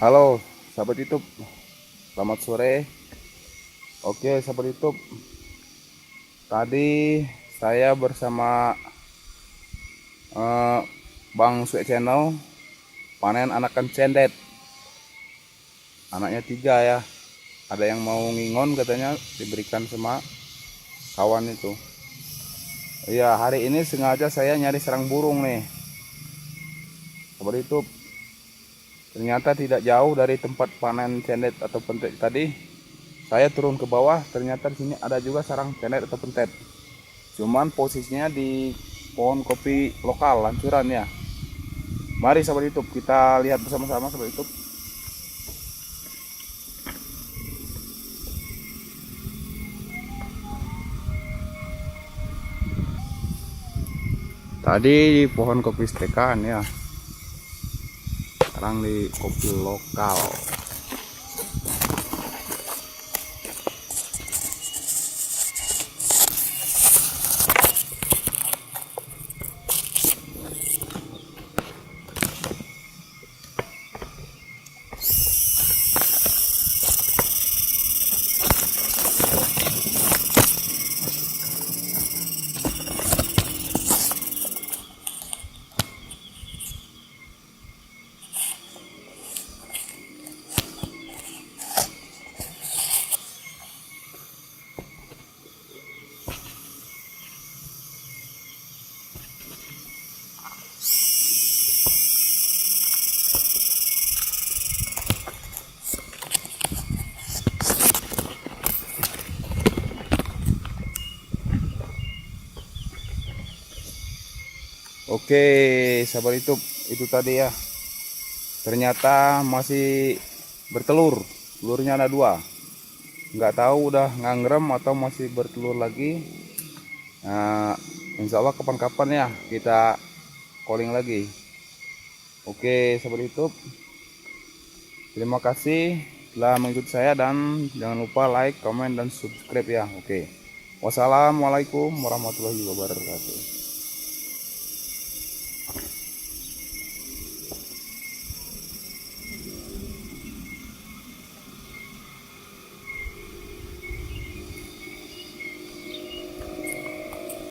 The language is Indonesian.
Halo sahabat YouTube, selamat sore. Oke sahabat YouTube, tadi saya bersama eh, Bang Sue Channel panen anakan cendet. Anaknya 3 ya. Ada yang mau ngingon katanya diberikan sama kawan itu. Iya, hari ini sengaja saya nyari sarang burung nih. Sahabat YouTube, ternyata tidak jauh dari tempat panen cendet atau pentet tadi. Saya turun ke bawah, ternyata di sini ada juga sarang cendet atau pentet. Cuman posisinya di pohon kopi lokal lancuran ya. Mari sahabat YouTube kita lihat bersama-sama sahabat YouTube. Tadi di pohon kopi stekan ya. Sekarang di kopi lokal. Oke sahabat YouTube, itu tadi ya. Ternyata masih bertelur. Telurnya ada 2. Nggak tahu udah ngangrem atau masih bertelur lagi. Nah, insya Allah kapan-kapan ya kita calling lagi. Oke sahabat YouTube, terima kasih telah mengikuti saya dan jangan lupa like, komen, dan subscribe ya. Oke. Wassalamualaikum warahmatullahi wabarakatuh.